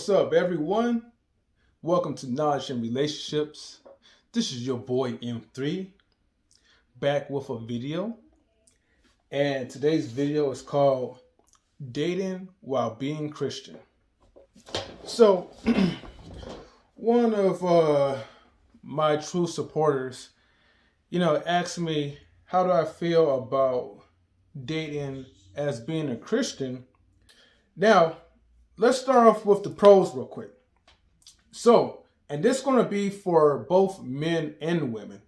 What's up, everyone? Welcome to Knowledge and Relationships. This is your boy M3 back with a video. And today's video is called Dating While Being Christian. So, one of my true supporters, asked me, how do I feel about dating as being a Christian? Now, let's start off with the pros real quick. So, and this is going to be for both men and women.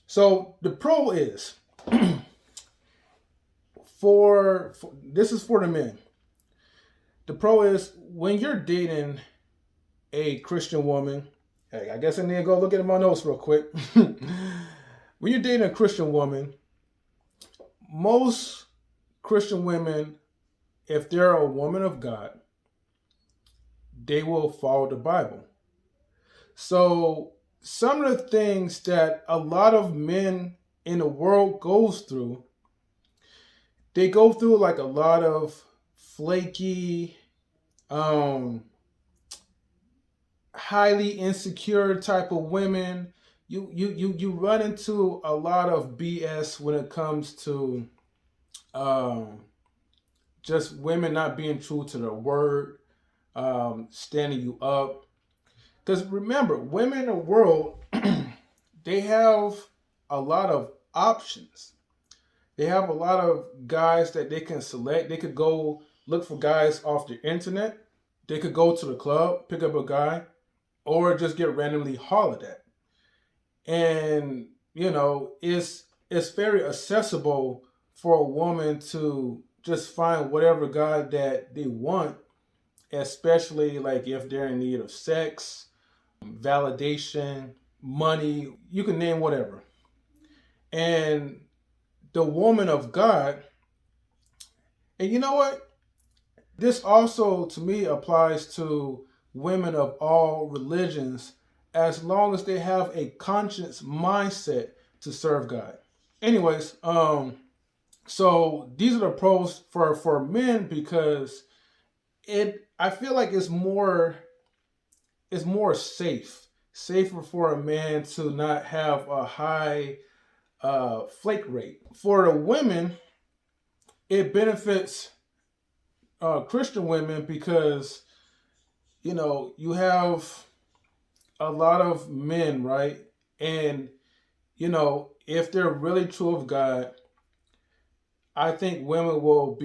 So, the pro is for this is for the men. The pro is when you're dating a Christian woman. Hey, I guess I need to go look at my notes real quick. When you're dating a Christian woman, most Christian women, if they're a woman of God, they will follow the Bible. So some of the things that a lot of men in the world goes through, they go through like a lot of flaky, highly insecure type of women. You run into a lot of BS when it comes to just women not being true to their word, standing you up. Because remember, women in the world, they have a lot of options. They have a lot of guys that they can select. They could go look for guys off the internet. They could go to the club, pick up a guy, or just get randomly hollered at. And, it's very accessible for a woman to just find whatever guy that they want, especially like if they're in need of sex, validation, money, you can name whatever. And the woman of God, and you know what? This also to me applies to women of all religions, as long as they have a conscious mindset to serve God. Anyways, so these are the pros for men, because I feel like it's more safer for a man to not have a high flake rate. For the women, it benefits Christian women because you have a lot of men, right? And if they're really true of God, I think women will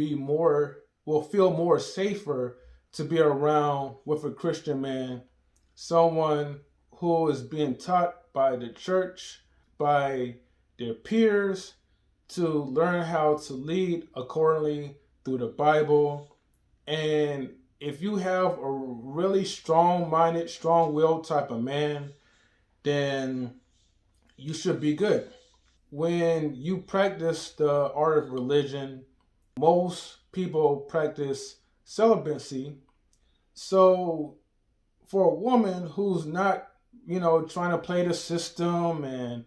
feel more safer to be around with a Christian man, someone who is being taught by the church, by their peers, to learn how to lead accordingly through the Bible. And if you have a really strong-minded, strong-willed type of man, then you should be good. When you practice the art of religion, most people practice celibacy. So for a woman who's not, trying to play the system and,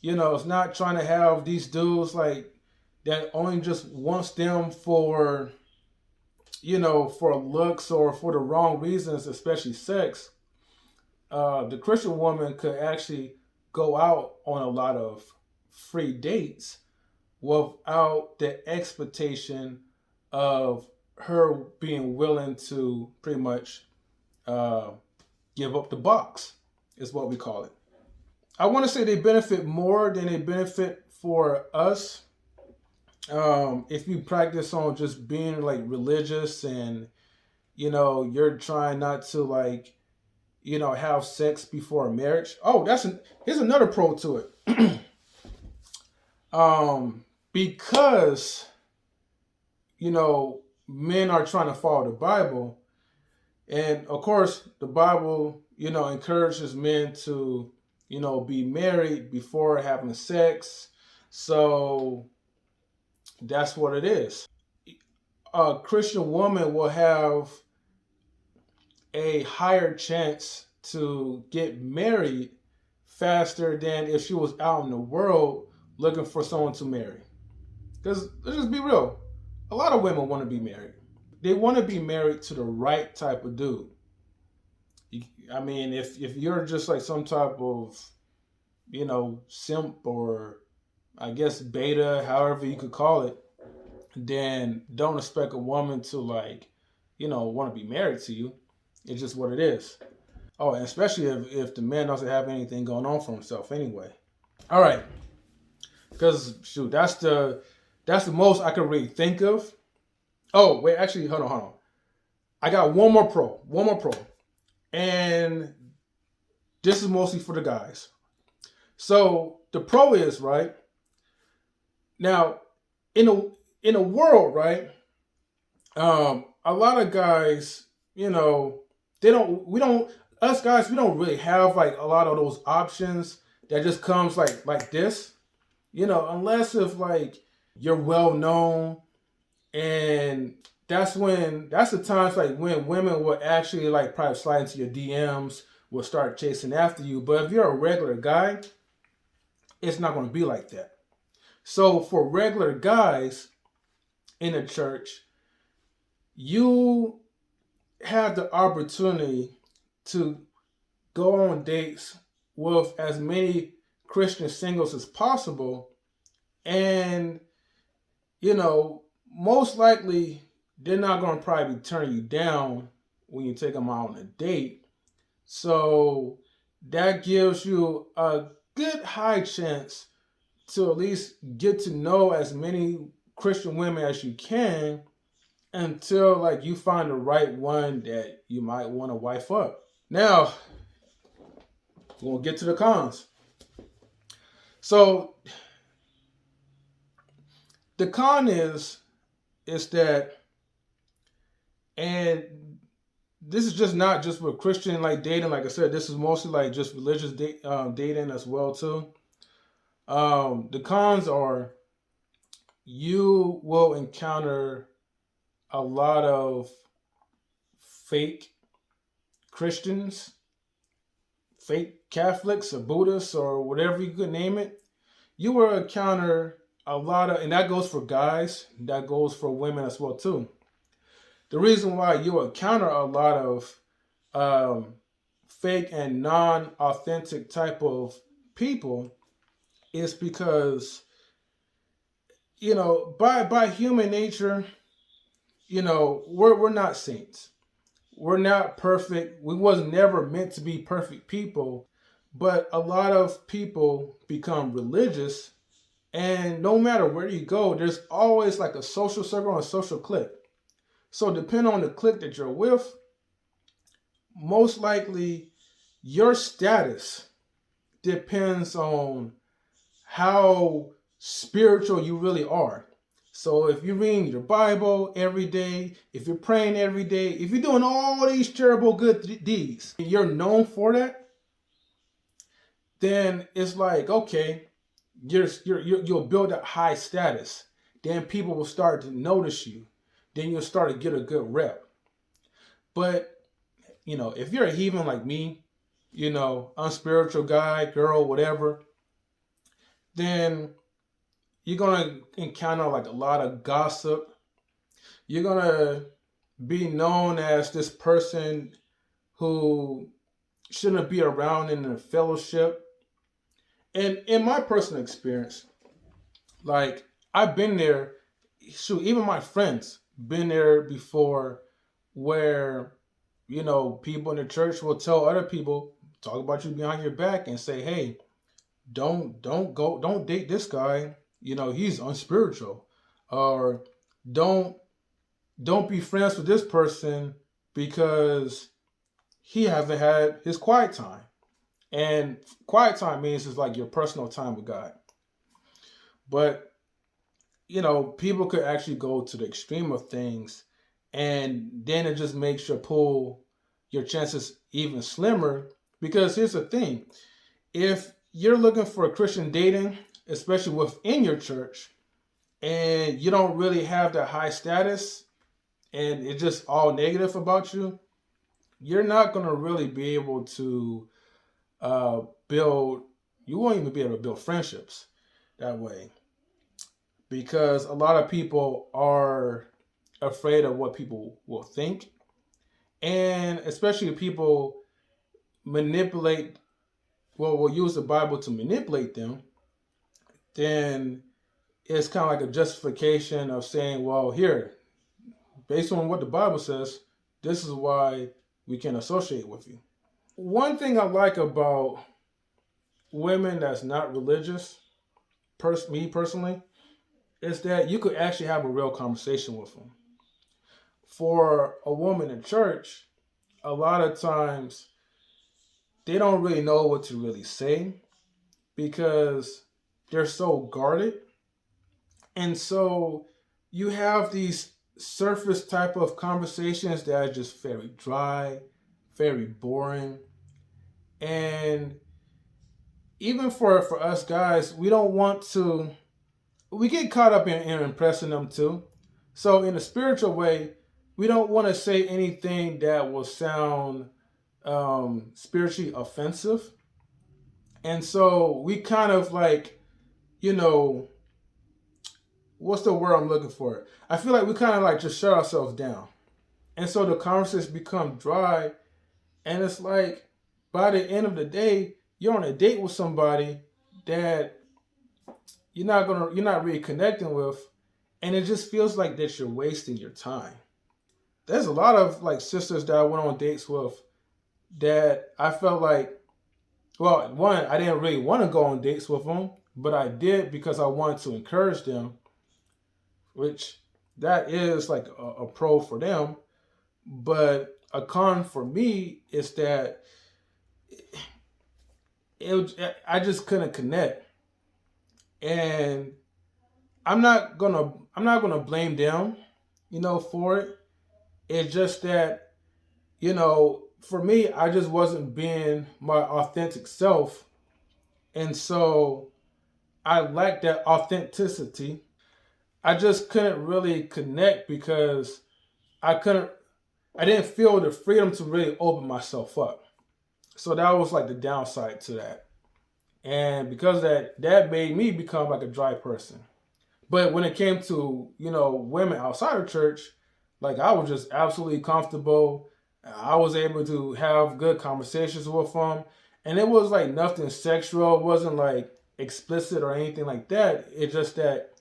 is not trying to have these dudes like that only just wants them for, for looks or for the wrong reasons, especially sex, the Christian woman could actually go out on a lot of free dates without the expectation of her being willing to pretty much give up the box, is what we call it. I want to say they benefit more than they benefit for us. If you practice on just being like religious and you're trying not to like have sex before marriage. Oh, here's another pro to it. Because men are trying to follow the Bible, and of course the Bible encourages men to be married before having sex. So that's what it is. A Christian woman will have a higher chance to get married faster than if she was out in the world looking for someone to marry. Because let's just be real, a lot of women want to be married. they want to be married to the right type of dude. I mean, if you're just like some type of, simp, or I guess beta, however you could call it, then don't expect a woman to, like, want to be married to you. It's just what it is. Oh, and especially if the man doesn't have anything going on for himself anyway. All right, because shoot, that's the most I could really think of. Oh wait, actually, hold on. I got one more pro, and this is mostly for the guys. So the pro is, right, now, in a world, right, a lot of guys, us guys, we don't really have like a lot of those options that just comes like this, unless if like you're well known, and that's the times like when women will actually like probably slide into your DMs, will start chasing after you. But if you're a regular guy, it's not going to be like that. So for regular guys in the church, you have the opportunity to go on dates with as many Christian singles as possible. And, most likely they're not going to probably turn you down when you take them out on a date. So that gives you a good high chance to at least get to know as many Christian women as you can until like you find the right one that you might want to wife up. Now, we'll get to the cons. So the con is that, and this is just not just with Christian like dating. Like I said, this is mostly like just religious dating as well too. The cons are you will encounter a lot of fake Christians, fake Catholics or Buddhists or whatever you could name it. You will encounter a lot of, and that goes for guys, that goes for women as well too. The reason why you will encounter a lot of fake and non-authentic type of people is because, by human nature, we're not saints. We're not perfect. We was never meant to be perfect people, but a lot of people become religious, and no matter where you go, there's always like a social circle and a social clique. So depending on the clique that you're with, most likely your status depends on how spiritual you really are. So if you're reading your Bible every day, if you're praying every day, if you're doing all these terrible good deeds, and you're known for that, then it's like, okay, you'll build a high status. Then people will start to notice you. Then you'll start to get a good rep. But, if you're a heathen like me, unspiritual guy, girl, whatever, then you're going to encounter like a lot of gossip. You're going to be known as this person who shouldn't be around in the fellowship. And in my personal experience, like I've been there, shoot, even my friends been there before, where, people in the church will tell other people, talk about you behind your back and say, hey, don't date this guy. He's unspiritual. Or don't be friends with this person because he hasn't had his quiet time. And quiet time means it's like your personal time with God. But, people could actually go to the extreme of things, and then it just makes your chances even slimmer. Because here's the thing. If you're looking for a Christian dating, especially within your church, and you don't really have that high status, and it's just all negative about you, you're not going to really be able to you won't even be able to build friendships that way. Because a lot of people are afraid of what people will think. And especially if people manipulate, well, will use the Bible to manipulate them, then it's kind of like a justification of saying, well, here, based on what the Bible says, this is why we can associate with you. One thing I like about women that's not religious, me personally, is that you could actually have a real conversation with them. For a woman in church, a lot of times they don't really know what to really say because they're so guarded. And so you have these surface type of conversations that are just very dry, very boring. And even for us guys, we don't want to, we get caught up in impressing them too. So in a spiritual way, we don't want to say anything that will sound spiritually offensive. And so we kind of like, you know, what's the word I'm looking for? I feel like we kind of like just shut ourselves down. And so the conversations become dry. And it's like by the end of the day, you're on a date with somebody that you're not really connecting with, and it just feels like that you're wasting your time. There's a lot of like sisters that I went on dates with that I felt like, well, one, I didn't really want to go on dates with them, but I did because I wanted to encourage them, which that is like a pro for them. But a con for me is that I just couldn't connect, and I'm not gonna blame them, for it. It's just that, for me, I just wasn't being my authentic self, and so I lacked that authenticity. I just couldn't really connect because I couldn't I didn't feel the freedom to really open myself up. So that was like the downside to that. And because of that made me become like a dry person. But when it came to, women outside of church, like I was just absolutely comfortable. I was able to have good conversations with them. And it was like nothing sexual. It wasn't like explicit or anything like that. It's just that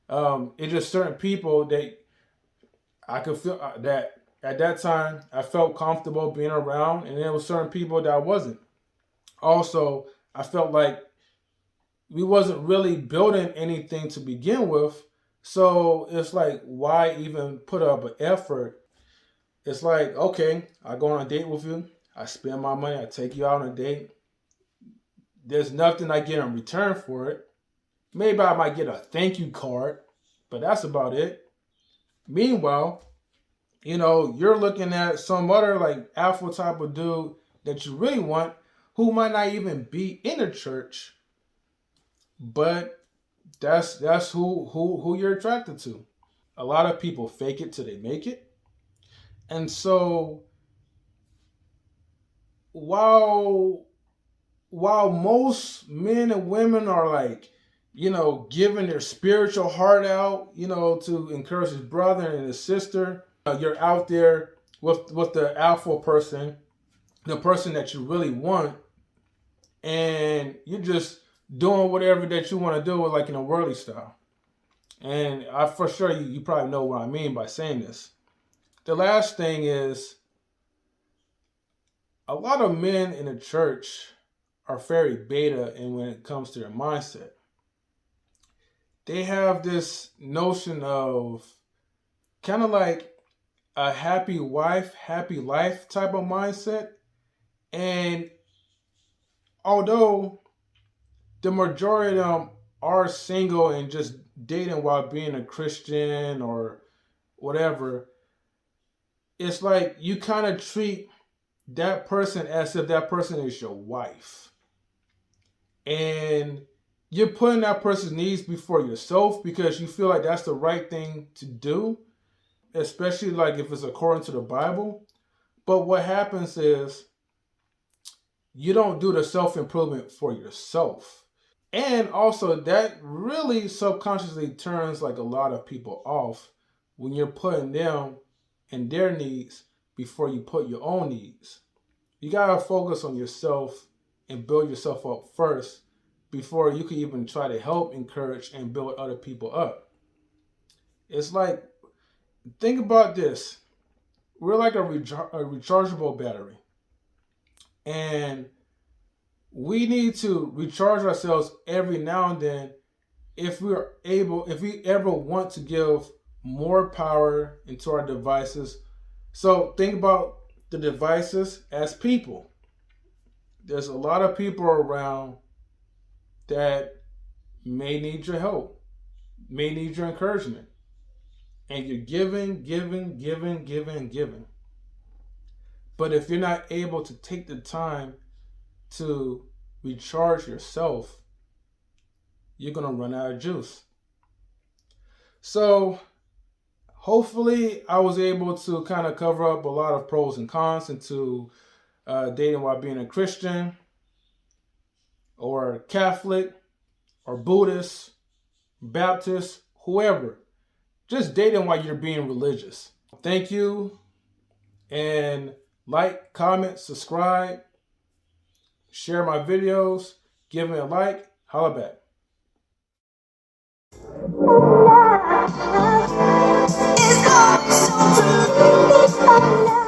it's just certain people that I could feel that at that time I felt comfortable being around, and there were certain people that I wasn't. Also, I felt like we wasn't really building anything to begin with, so it's like why even put up an effort? It's like, okay, I go on a date with you, I spend my money, I take you out on a date. There's nothing I get in return for it. Maybe I might get a thank you card, but that's about it. Meanwhile, you're looking at some other like alpha type of dude that you really want, who might not even be in the church, but that's who you're attracted to. A lot of people fake it till they make it. And so while most men and women are like, giving their spiritual heart out, to encourage his brother and his sister, you're out there with the alpha person, the person that you really want, and you're just doing whatever that you want to do, like in a worldly style. And I for sure you probably know what I mean by saying this. The last thing is, a lot of men in the church are very beta, and when it comes to their mindset, they have this notion of kind of like a happy wife, happy life type of mindset. And although the majority of them are single and just dating while being a Christian or whatever, it's like you kind of treat that person as if that person is your wife. And you're putting that person's needs before yourself because you feel like that's the right thing to do, especially like if it's according to the Bible. But what happens is you don't do the self-improvement for yourself. And also that really subconsciously turns like a lot of people off when you're putting them and their needs before you put your own needs. You gotta focus on yourself and build yourself up first before you can even try to help, encourage, and build other people up. It's like, think about this. We're like a rechargeable battery. And we need to recharge ourselves every now and then if we ever want to give more power into our devices. So think about the devices as people. There's a lot of people around that may need your help, may need your encouragement. And you're giving, giving, giving, giving, giving. But if you're not able to take the time to recharge yourself, you're going to run out of juice. So hopefully I was able to kind of cover up a lot of pros and cons into dating while being a Christian or Catholic or Buddhist, Baptist, whoever. Just dating while you're being religious. Thank you. And like, comment, subscribe, share my videos, give me a like, holla back. It's